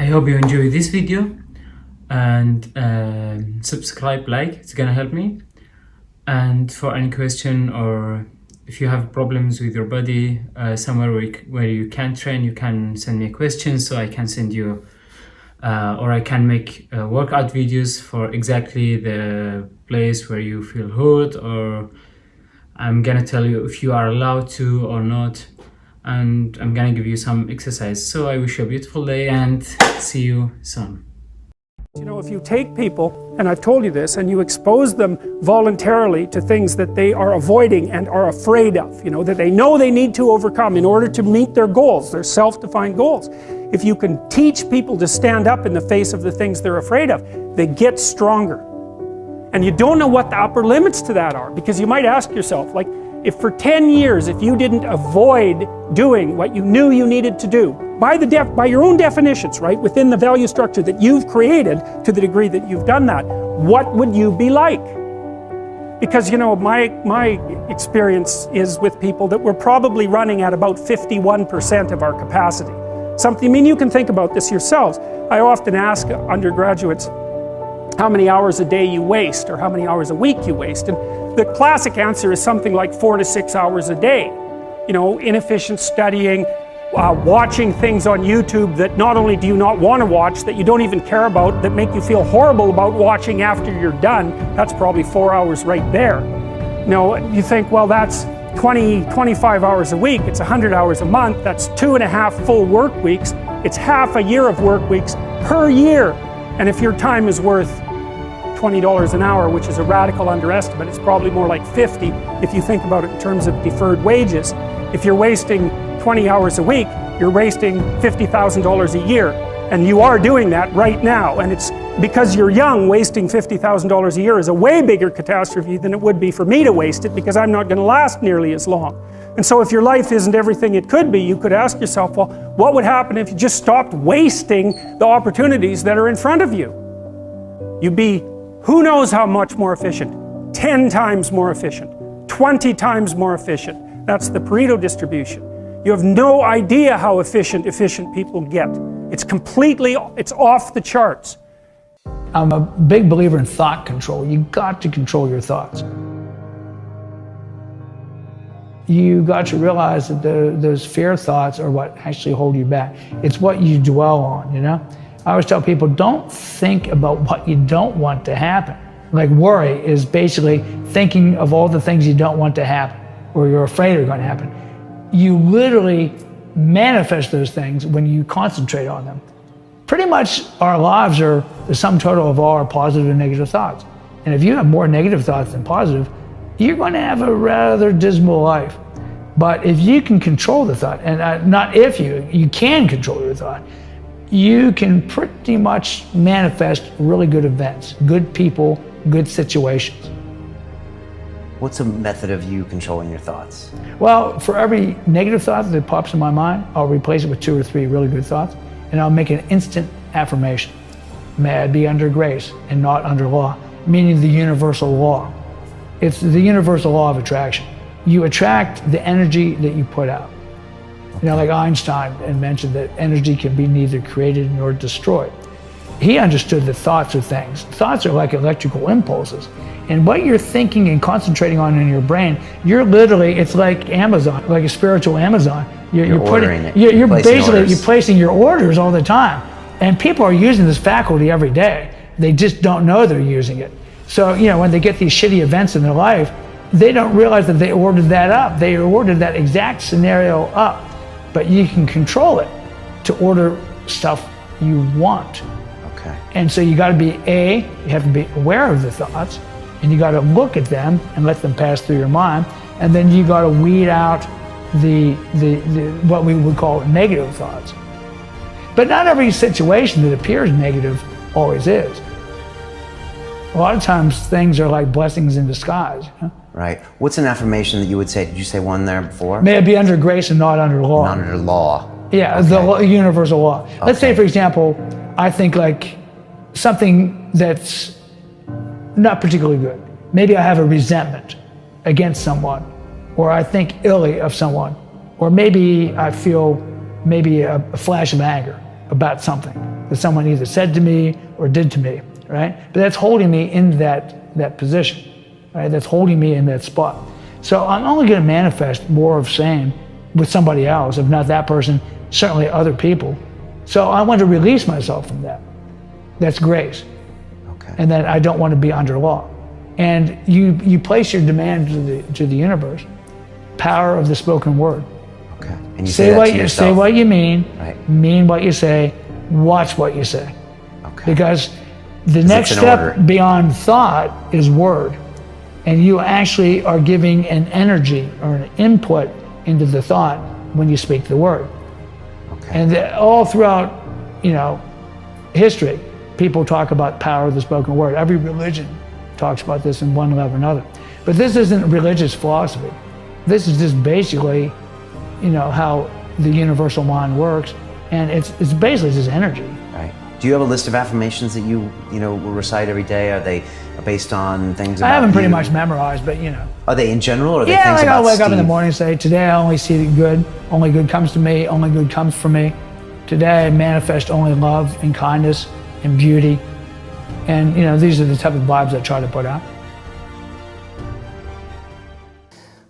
I hope you enjoy this video and subscribe, like, it's gonna help me. And for any question, or if you have problems with your body, somewhere where you can't train, you can send me a question so I can send you or I can make workout videos for exactly the place where you feel hurt, or I'm gonna tell you if you are allowed to or not, and I'm gonna give you some exercise. So I wish you a beautiful day and see you soon. You know, if you take people, and I've told you this, and you expose them voluntarily to things that they are avoiding and are afraid of, you know, that they know they need to overcome in order to meet their goals, their self-defined goals. If you can teach people to stand up in the face of the things they're afraid of, they get stronger. And you don't know what the upper limits to that are, because you might ask yourself, like, if for 10 years, if you didn't avoid doing what you knew you needed to do, by your own definitions, right, within the value structure that you've created, to the degree that you've done that, what would you be like? Because, you know, my experience is with people that we're probably running at about 51% of our capacity. Something, I mean, you can think about this yourselves. I often ask undergraduates how many hours a day you waste, or how many hours a week you waste, and the classic answer is something like 4 to 6 hours a day. You know, inefficient studying, watching things on YouTube that not only do you not want to watch, that you don't even care about, that make you feel horrible about watching after you're done. That's probably 4 hours right there. You know, you think, well, that's 25 hours a week, it's 100 hours a month, that's 2.5 full work weeks, it's half a year of work weeks per year. And if your time is worth $20 an hour, which is a radical underestimate, it's probably more like 50 if you think about it in terms of deferred wages. If you're wasting 20 hours a week, you're wasting $50,000 a year. And you are doing that right now. And it's because you're young, wasting $50,000 a year is a way bigger catastrophe than it would be for me to waste it, because I'm not going to last nearly as long. And so if your life isn't everything it could be, you could ask yourself, well, what would happen if you just stopped wasting the opportunities that are in front of you? You'd be who knows how much more efficient? 10 times more efficient, 20 times more efficient. That's the Pareto distribution. You have no idea how efficient people get. It's off the charts. I'm a big believer in thought control. You got to control your thoughts. You got to realize that those fear thoughts are what actually hold you back. It's what you dwell on, you know? I always tell people, don't think about what you don't want to happen. Like, worry is basically thinking of all the things you don't want to happen, or you're afraid are going to happen. You literally manifest those things when you concentrate on them. Pretty much our lives are the sum total of all our positive and negative thoughts. And if you have more negative thoughts than positive, you're going to have a rather dismal life. But if you can control the thought, and not if you can control your thought, you can pretty much manifest really good events, good people, good situations. What's a method of you controlling your thoughts? Well, for every negative thought that pops in my mind, I'll replace it with 2 or 3 really good thoughts, and I'll make an instant affirmation. May I be under grace and not under law, meaning the universal law. It's the universal law of attraction. You attract the energy that you put out. You know, like Einstein had mentioned that energy can be neither created nor destroyed. He understood that thoughts are things. Thoughts are like electrical impulses. And what you're thinking and concentrating on in your brain, you're literally, it's like Amazon, like a spiritual Amazon. You're placing your orders all the time. And people are using this faculty every day. They just don't know they're using it. So, you know, when they get these shitty events in their life, they don't realize that they ordered that up. They ordered that exact scenario up. But you can control it to order stuff you want. Okay. And so you got to be you have to be aware of the thoughts, and you got to look at them and let them pass through your mind, and then you got to weed out the what we would call negative thoughts. But not every situation that appears negative always is. A lot of times things are like blessings in disguise. You know? Right. What's an affirmation that you would say? Did you say one there before? May it be under grace and not under law. Not under law. Yeah, okay. The universal law. Okay. Let's say, for example, I think like something that's not particularly good. Maybe I have a resentment against someone, or I think illy of someone, or maybe I feel maybe a flash of anger about something. that someone either said to me or did to me, right? But that's holding me in that position, right? That's holding me in that spot. So I'm only going to manifest more of same with somebody else, if not that person, certainly other people. So I want to release myself from that. That's grace. Okay. And that I don't want to be under law. And you place your demand to the universe. Power of the spoken word. Okay. And you say that what to you yourself. say what you mean, Right. mean what you say, watch what you say. Okay. Because the next it's an step order. beyond thought is word. And you actually are giving an energy or an input into the thought when you speak the word. Okay. And all throughout, history, people talk about power of the spoken word. Every religion talks about this in one level or another. But this isn't religious philosophy. This is just basically, how the universal mind works. And it's basically just energy. Right. Do you have a list of affirmations that you will recite every day? Are they based on things about I have them pretty you? much memorized, but Are they in general, or are they Yeah, things like about I'll wake up in the Steve? morning and say, today I only see the good, only good comes to me, only good comes from me. Today I manifest only love and kindness and beauty. And these are the type of vibes I try to put out.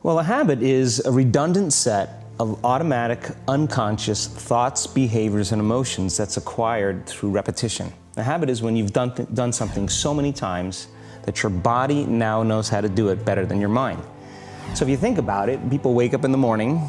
Well, a habit is a redundant set of automatic, unconscious thoughts, behaviors, and emotions that's acquired through repetition. A habit is when you've done something so many times that your body now knows how to do it better than your mind. So if you think about it, people wake up in the morning,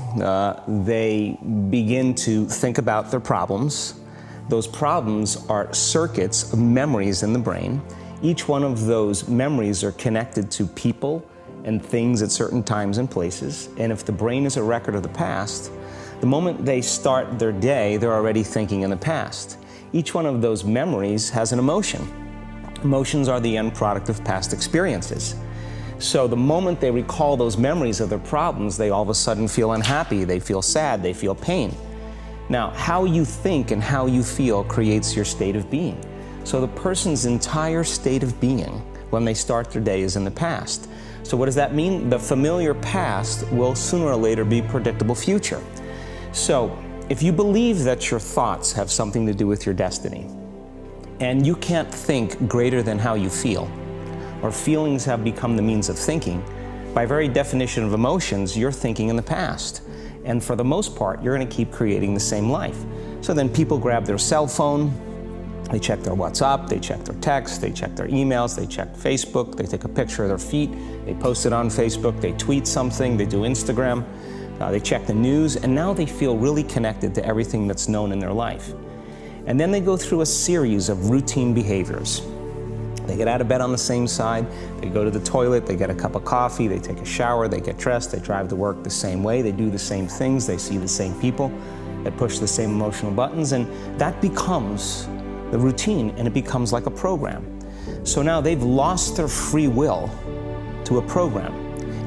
they begin to think about their problems. Those problems are circuits of memories in the brain. Each one of those memories are connected to people and things at certain times and places. And if the brain is a record of the past, the moment they start their day, they're already thinking in the past. Each one of those memories has an emotion. Emotions are the end product of past experiences. So the moment they recall those memories of their problems, they all of a sudden feel unhappy, they feel sad, they feel pain. Now, how you think and how you feel creates your state of being. So the person's entire state of being when they start their day is in the past. So what does that mean? The familiar past will sooner or later be predictable future. So if you believe that your thoughts have something to do with your destiny, and you can't think greater than how you feel, or feelings have become the means of thinking, by very definition of emotions, you're thinking in the past. And for the most part, you're going to keep creating the same life. So then people grab their cell phone, they check their WhatsApp, they check their texts, they check their emails, they check Facebook, they take a picture of their feet, they post it on Facebook, they tweet something, they do Instagram, they check the news, and now they feel really connected to everything that's known in their life. And then they go through a series of routine behaviors. They get out of bed on the same side, they go to the toilet, they get a cup of coffee, they take a shower, they get dressed, they drive to work the same way, they do the same things, they see the same people, they push the same emotional buttons, and that becomes the routine, and it becomes like a program. So now they've lost their free will to a program,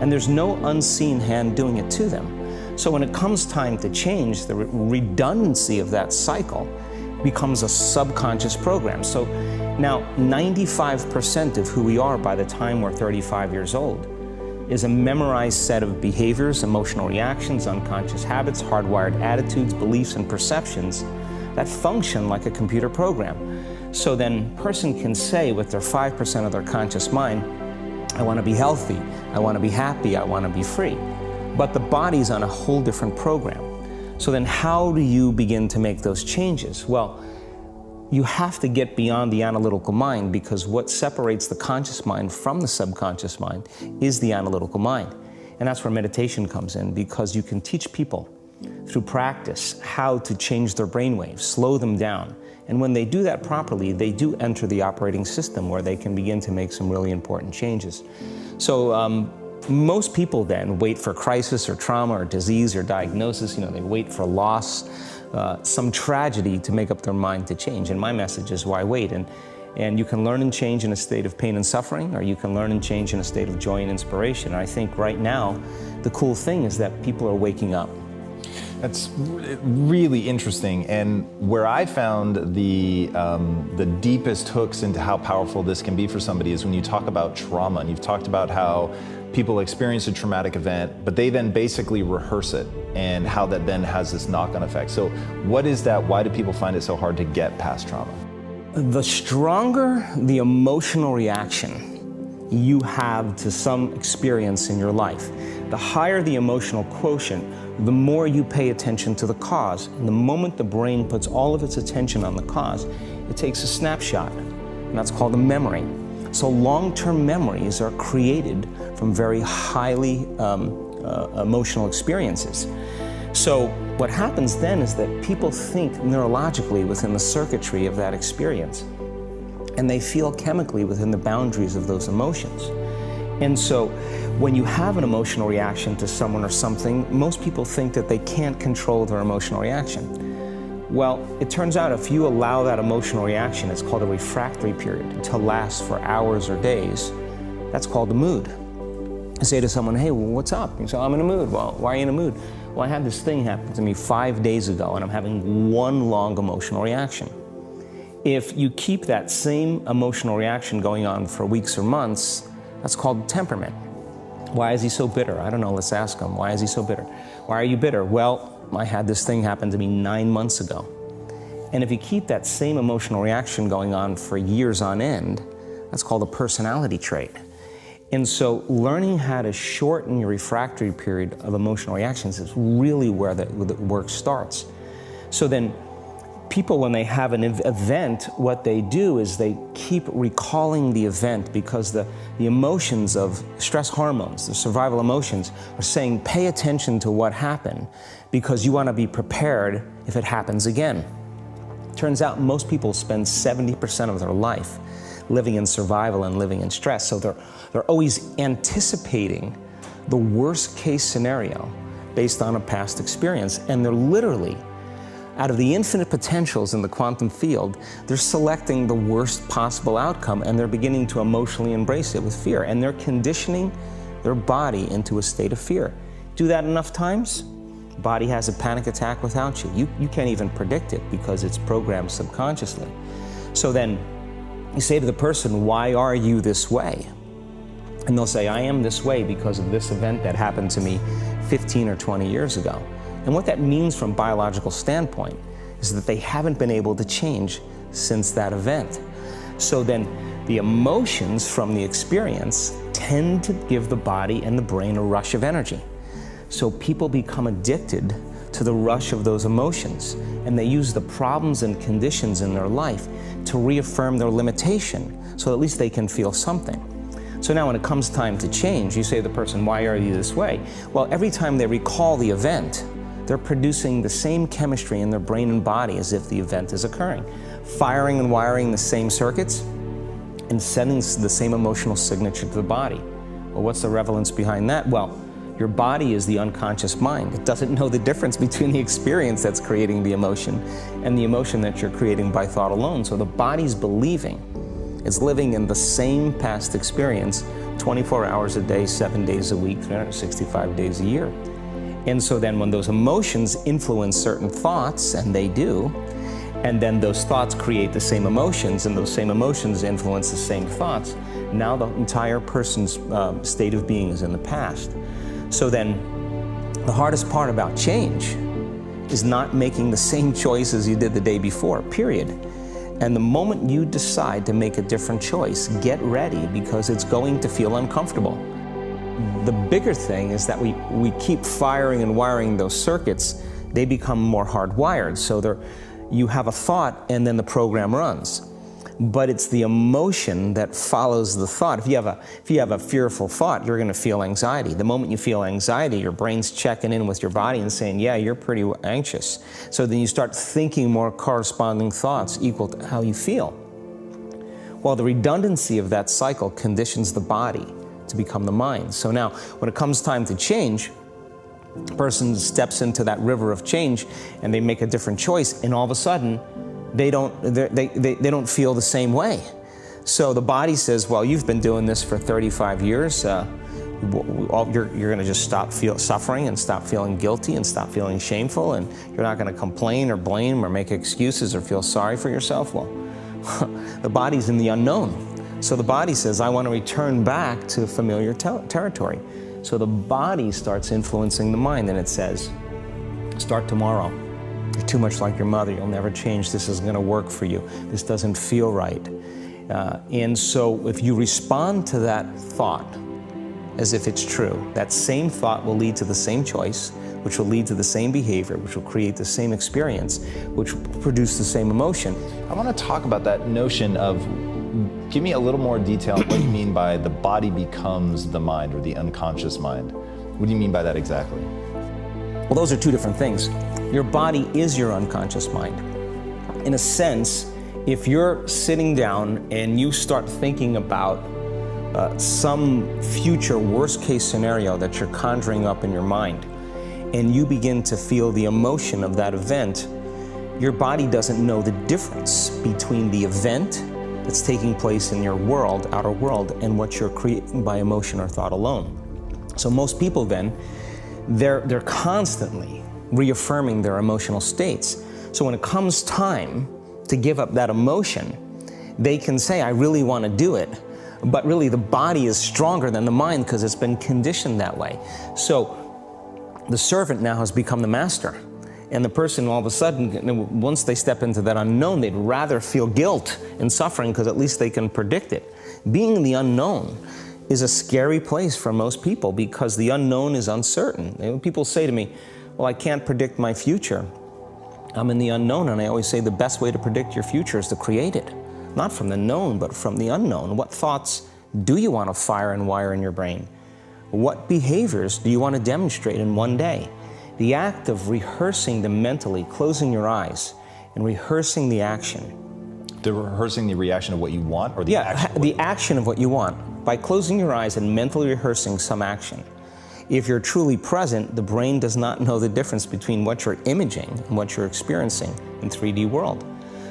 and there's no unseen hand doing it to them. So when it comes time to change, the redundancy of that cycle becomes a subconscious program. So now 95% of who we are by the time we're 35 years old is a memorized set of behaviors, emotional reactions, unconscious habits, hardwired attitudes, beliefs, and perceptions that function like a computer program. So then a person can say with their 5% of their conscious mind, I want to be healthy, I want to be happy, I want to be free. But the body's on a whole different program. So then how do you begin to make those changes? Well, you have to get beyond the analytical mind, because what separates the conscious mind from the subconscious mind is the analytical mind. And that's where meditation comes in, because you can teach people through practice how to change their brainwaves, slow them down. And when they do that properly, they do enter the operating system where they can begin to make some really important changes. So most people then wait for crisis or trauma or disease or diagnosis. They wait for loss, some tragedy to make up their mind to change. And my message is, why wait? And you can learn and change in a state of pain and suffering, or you can learn and change in a state of joy and inspiration. And I think right now, the cool thing is that people are waking up. That's really interesting, and where I found the deepest hooks into how powerful this can be for somebody is when you talk about trauma, and you've talked about how people experience a traumatic event, but they then basically rehearse it, and how that then has this knock-on effect. So what is that? Why do people find it so hard to get past trauma? The stronger the emotional reaction you have to some experience in your life, the higher the emotional quotient, the more you pay attention to the cause. And the moment the brain puts all of its attention on the cause, it takes a snapshot, and that's called a memory. So long-term memories are created from very highly emotional experiences. So what happens then is that people think neurologically within the circuitry of that experience, and they feel chemically within the boundaries of those emotions. And so when you have an emotional reaction to someone or something, most people think that they can't control their emotional reaction. Well, it turns out if you allow that emotional reaction, it's called a refractory period, to last for hours or days, that's called a mood. I say to someone, hey, well, what's up? You say, I'm in a mood. Well, why are you in a mood? Well, I had this thing happen to me 5 days ago, and I'm having one long emotional reaction. If you keep that same emotional reaction going on for weeks or months, that's called temperament. Why is he so bitter? I don't know, let's ask him. Why is he so bitter? Why are you bitter? Well, I had this thing happen to me 9 months ago. And if you keep that same emotional reaction going on for years on end, that's called a personality trait. And so learning how to shorten your refractory period of emotional reactions is really where the work starts. So then people, when they have an event, what they do is they keep recalling the event, because the emotions of stress hormones, the survival emotions, are saying pay attention to what happened because you want to be prepared if it happens again. Turns out most people spend 70% of their life living in survival and living in stress, so they're always anticipating the worst case scenario based on a past experience, and they're literally, out of the infinite potentials in the quantum field, they're selecting the worst possible outcome, and they're beginning to emotionally embrace it with fear, and they're conditioning their body into a state of fear. Do that enough times, body has a panic attack without you. You can't even predict it because it's programmed subconsciously. So then you say to the person, why are you this way? And they'll say, I am this way because of this event that happened to me 15 or 20 years ago. And what that means from a biological standpoint is that they haven't been able to change since that event. So then the emotions from the experience tend to give the body and the brain a rush of energy. So people become addicted to the rush of those emotions, and they use the problems and conditions in their life to reaffirm their limitation, so at least they can feel something. So now when it comes time to change, you say to the person, why are you this way? Well, every time they recall the event, they're producing the same chemistry in their brain and body as if the event is occurring, firing and wiring the same circuits and sending the same emotional signature to the body. Well, what's the relevance behind that? Well, your body is the unconscious mind. It doesn't know the difference between the experience that's creating the emotion and the emotion that you're creating by thought alone. So the body's believing it's living in the same past experience 24 hours a day, 7 days a week, 365 days a year. And so then when those emotions influence certain thoughts, and they do, and then those thoughts create the same emotions, and those same emotions influence the same thoughts, now the entire person's state of being is in the past. So then the hardest part about change is not making the same choices you did the day before, period. And the moment you decide to make a different choice, get ready, because it's going to feel uncomfortable. The bigger thing is that we keep firing and wiring those circuits, they become more hardwired. So you have a thought and then the program runs. But it's the emotion that follows the thought. If you have a fearful thought, you're going to feel anxiety. The moment you feel anxiety, your brain's checking in with your body and saying, yeah, you're pretty anxious. So then you start thinking more corresponding thoughts equal to how you feel. Well, the redundancy of that cycle conditions the body to become the mind. So now, when it comes time to change, a person steps into that river of change and they make a different choice, and all of a sudden, they don't feel the same way. So the body says, well, you've been doing this for 35 years. You're going to just stop suffering and stop feeling guilty and stop feeling shameful, and you're not going to complain or blame or make excuses or feel sorry for yourself. Well, the body's in the unknown. So the body says, I want to return back to familiar territory. So the body starts influencing the mind, and it says, start tomorrow. You're too much like your mother. You'll never change. This isn't going to work for you. This doesn't feel right. And so if you respond to that thought as if it's true, that same thought will lead to the same choice, which will lead to the same behavior, which will create the same experience, which will produce the same emotion. I want to talk about that notion of, give me a little more detail on what you mean by the body becomes the mind or the unconscious mind. What do you mean by that exactly? Well, those are two different things. Your body is your unconscious mind. In a sense, if you're sitting down and you start thinking about some future worst case scenario that you're conjuring up in your mind, and you begin to feel the emotion of that event, your body doesn't know the difference between the event that's taking place in your world, outer world, and what you're creating by emotion or thought alone. So most people then, they're constantly reaffirming their emotional states. So when it comes time to give up that emotion, they can say, I really want to do it, but really the body is stronger than the mind because it's been conditioned that way. So the servant now has become the master. And the person all of a sudden, once they step into that unknown, they'd rather feel guilt and suffering because at least they can predict it. Being in the unknown is a scary place for most people because the unknown is uncertain. And people say to me, well, I can't predict my future. I'm in the unknown, and I always say the best way to predict your future is to create it. Not from the known, but from the unknown. What thoughts do you want to fire and wire in your brain? What behaviors do you want to demonstrate in one day? The act of rehearsing them mentally, closing your eyes, and rehearsing the action. The rehearsing the reaction of what you want, or the action? The action of what you want. By closing your eyes and mentally rehearsing some action. If you're truly present, the brain does not know the difference between what you're imaging and what you're experiencing in 3D world.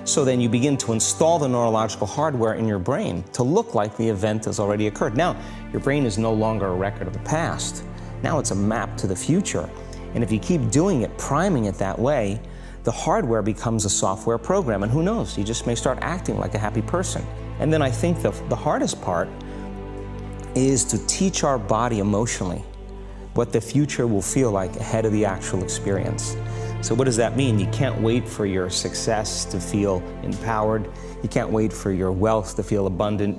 So then you begin to install the neurological hardware in your brain to look like the event has already occurred. Now, your brain is no longer a record of the past. Now it's a map to the future. And if you keep doing it, priming it that way, the hardware becomes a software program. And who knows, you just may start acting like a happy person. And then I think the hardest part is to teach our body emotionally what the future will feel like ahead of the actual experience. So what does that mean? You can't wait for your success to feel empowered. You can't wait for your wealth to feel abundant.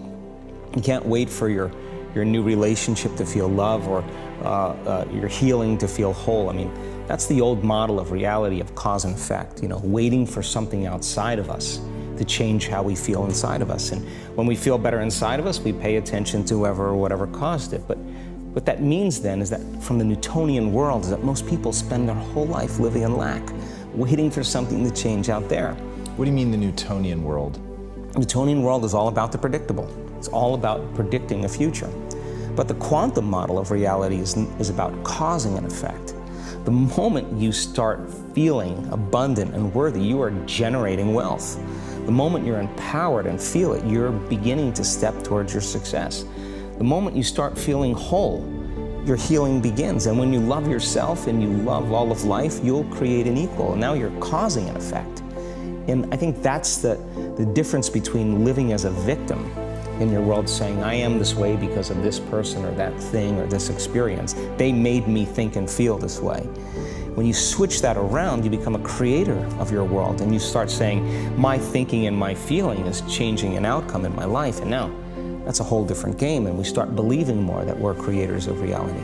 You can't wait for your new relationship to feel love, or your healing to feel whole. I mean, that's the old model of reality of cause and effect, waiting for something outside of us to change how we feel inside of us. And when we feel better inside of us, we pay attention to whoever or whatever caused it. But what that means then is that from the Newtonian world is that most people spend their whole life living in lack, waiting for something to change out there. What do you mean the Newtonian world? The Newtonian world is all about the predictable. It's all about predicting a future. But the quantum model of reality is about causing an effect. The moment you start feeling abundant and worthy, you are generating wealth. The moment you're empowered and feel it, you're beginning to step towards your success. The moment you start feeling whole, your healing begins. And when you love yourself and you love all of life, you'll create an equal. And now you're causing an effect. And I think that's the difference between living as a victim in your world, saying, I am this way because of this person or that thing or this experience. They made me think and feel this way. When you switch that around, you become a creator of your world, and you start saying, my thinking and my feeling is changing an outcome in my life. And now that's a whole different game, and we start believing more that we're creators of reality.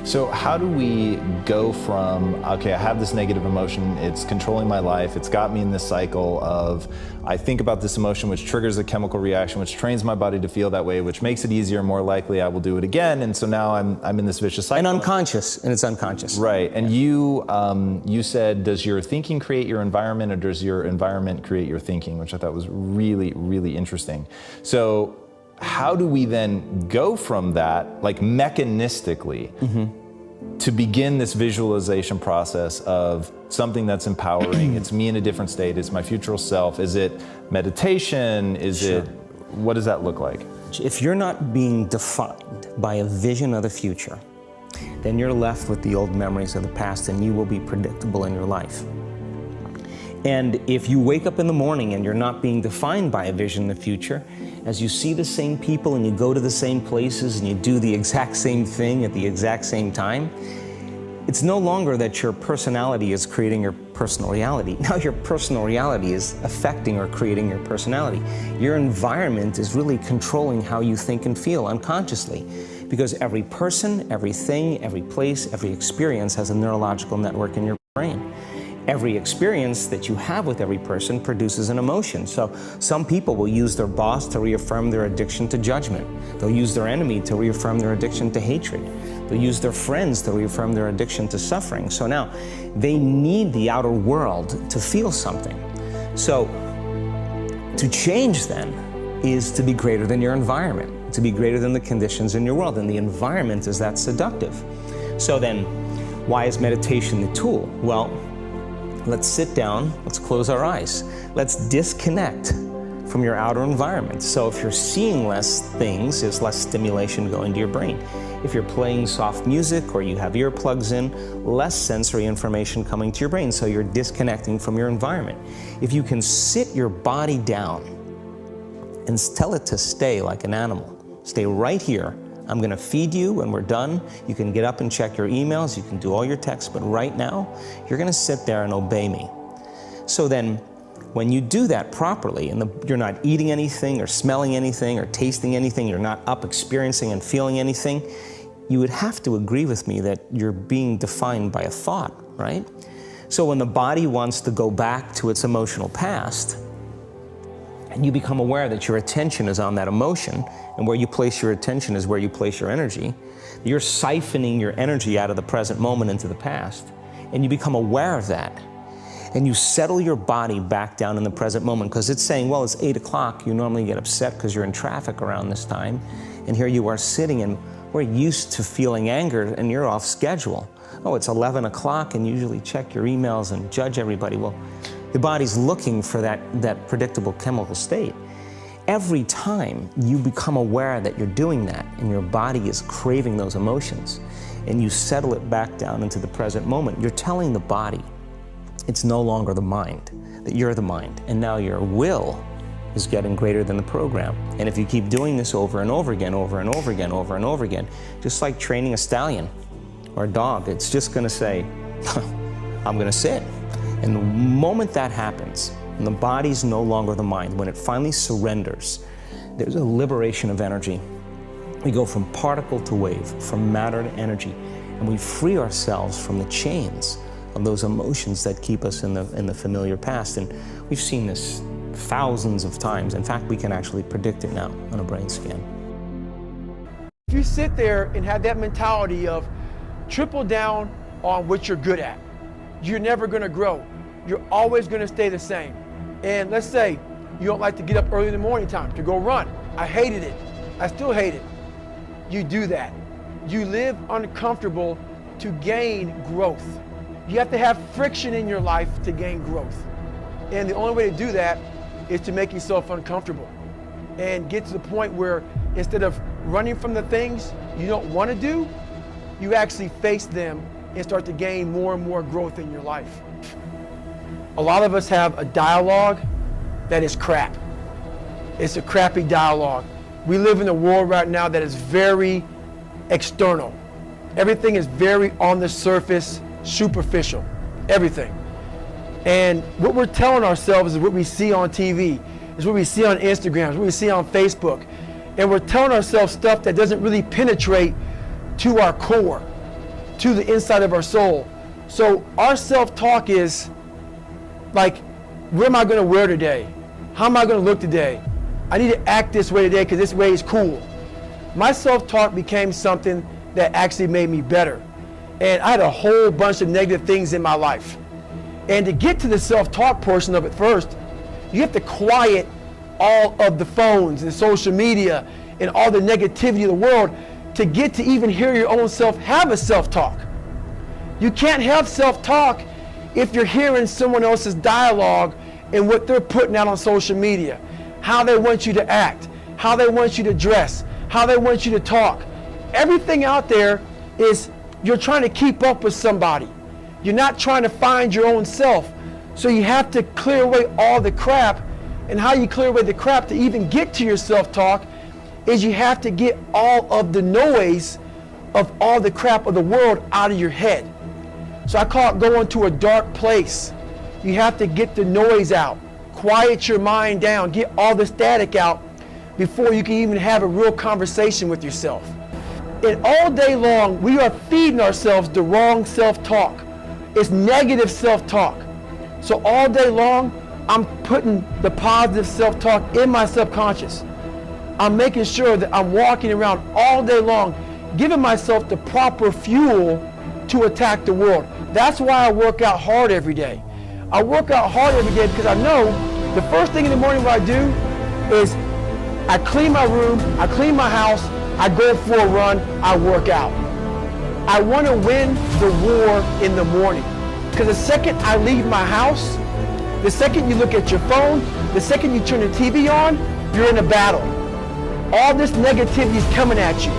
So how do we go from, okay, I have this negative emotion, it's controlling my life, it's got me in this cycle of, I think about this emotion, which triggers a chemical reaction, which trains my body to feel that way, which makes it easier, more likely I will do it again, and so now I'm in this vicious cycle. And it's unconscious. Right, and you said, does your thinking create your environment, or does your environment create your thinking, which I thought was really, really interesting. So how do we then go from that, like mechanistically, to begin this visualization process of something that's empowering? It's me in a different state, it's my future self. Is it meditation? What does that look like? If you're not being defined by a vision of the future, then you're left with the old memories of the past, and you will be predictable in your life. And if you wake up in the morning and you're not being defined by a vision in the future, as you see the same people and you go to the same places and you do the exact same thing at the exact same time, it's no longer that your personality is creating your personal reality. Now your personal reality is affecting or creating your personality. Your environment is really controlling how you think and feel unconsciously, because every person, everything, every place, every experience has a neurological network in your brain. Every experience that you have with every person produces an emotion. So some people will use their boss to reaffirm their addiction to judgment. They'll use their enemy to reaffirm their addiction to hatred. They'll use their friends to reaffirm their addiction to suffering. So now they need the outer world to feel something. So to change then is to be greater than your environment, to be greater than the conditions in your world. And the environment is that seductive. So then why is meditation the tool? Well, let's sit down, let's close our eyes. Let's disconnect from your outer environment. So if you're seeing less things, there's less stimulation going to your brain. If you're playing soft music or you have earplugs in, less sensory information coming to your brain, so you're disconnecting from your environment. If you can sit your body down and tell it to stay like an animal, stay right here. I'm gonna feed you when we're done. You can get up and check your emails, you can do all your texts, but right now, you're gonna sit there and obey me. So then, when you do that properly, and you're not eating anything or smelling anything or tasting anything, you're not up experiencing and feeling anything, you would have to agree with me that you're being defined by a thought, right? So when the body wants to go back to its emotional past, and you become aware that your attention is on that emotion, and where you place your attention is where you place your energy, you're siphoning your energy out of the present moment into the past, and you become aware of that. And you settle your body back down in the present moment, because it's saying, well, it's 8 o'clock, you normally get upset because you're in traffic around this time, and here you are sitting, and we're used to feeling anger, and you're off schedule. Oh, it's 11 o'clock, and you usually check your emails and judge everybody. Well, the body's looking for that predictable chemical state. Every time you become aware that you're doing that and your body is craving those emotions and you settle it back down into the present moment, you're telling the body it's no longer the mind, that you're the mind, and now your will is getting greater than the program. And if you keep doing this over and over again, over and over again, over and over again, just like training a stallion or a dog, it's just gonna say, I'm gonna sit. And the moment that happens, and the body's no longer the mind, when it finally surrenders, there's a liberation of energy. We go from particle to wave, from matter to energy, and we free ourselves from the chains of those emotions that keep us in the familiar past. And we've seen this thousands of times. In fact, we can actually predict it now on a brain scan. If you sit there and have that mentality of triple down on what you're good at, you're never gonna grow. You're always gonna stay the same. And let's say you don't like to get up early in the morning time to go run. I hated it. I still hate it. You do that. You live uncomfortable to gain growth. You have to have friction in your life to gain growth. And the only way to do that is to make yourself uncomfortable and get to the point where instead of running from the things you don't want to do, you actually face them and start to gain more and more growth in your life. A lot of us have a dialogue that is crap. It's a crappy dialogue. We live in a world right now that is very external. Everything is very on the surface, superficial, everything. And what we're telling ourselves is what we see on TV, is what we see on Instagram, is what we see on Facebook. And we're telling ourselves stuff that doesn't really penetrate to our core, to the inside of our soul. So our self-talk is like, what am I gonna wear today? How am I gonna look today? I need to act this way today because this way is cool. My self-talk became something that actually made me better. And I had a whole bunch of negative things in my life. And to get to the self-talk portion of it first, you have to quiet all of the phones and social media and all the negativity of the world to get to even hear your own self have a self-talk. You can't have self-talk if you're hearing someone else's dialogue and what they're putting out on social media, how they want you to act, how they want you to dress, how they want you to talk. Everything out there is you're trying to keep up with somebody. You're not trying to find your own self. So you have to clear away all the crap. And how you clear away the crap to even get to your self-talk is you have to get all of the noise of all the crap of the world out of your head. So I call it going to a dark place. You have to get the noise out, quiet your mind down, get all the static out before you can even have a real conversation with yourself. And all day long, we are feeding ourselves the wrong self-talk. It's negative self-talk. So all day long, I'm putting the positive self-talk in my subconscious. I'm making sure that I'm walking around all day long, giving myself the proper fuel to attack the world. That's why I work out hard every day. I work out hard every day because I know the first thing in the morning what I do is I clean my room, I clean my house, I go for a run, I work out. I want to win the war in the morning because the second I leave my house, the second you look at your phone, the second you turn the TV on, you're in a battle. All this negativity is coming at you.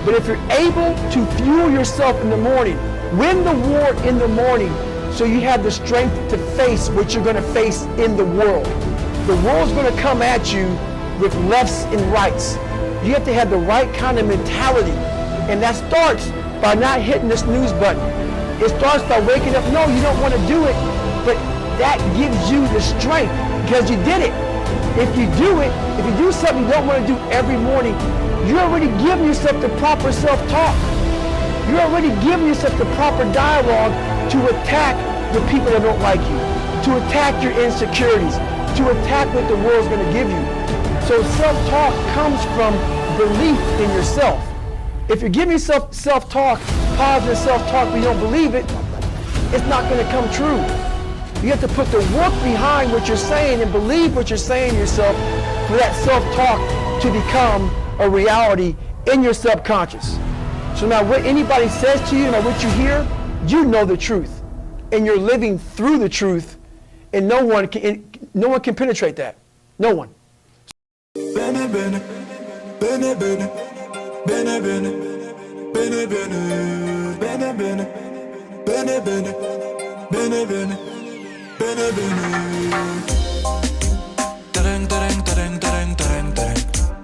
But if you're able to fuel yourself in the morning, win the war in the morning so you have the strength to face what you're going to face in the world. The world's going to come at you with lefts and rights. You have to have the right kind of mentality. And that starts by not hitting the snooze button. It starts by waking up. No, you don't want to do it, but that gives you the strength because you did it. If you do it, if you do something you don't want to do every morning, you're already giving yourself the proper self-talk. You're already giving yourself the proper dialogue to attack the people that don't like you, to attack your insecurities, to attack what the world's going to give you. So self-talk comes from belief in yourself. If you're giving yourself self-talk, positive self-talk, but you don't believe it, it's not going to come true. You have to put the work behind what you're saying and believe what you're saying to yourself for that self-talk to become a reality in your subconscious. So now what anybody says to you, no matter what you hear, you know the truth. And you're living through the truth, and no one can penetrate that. No one. Bene bene, bene bene, bene bene, bene bene, bene bene, bene bene, bene bene, bene bene.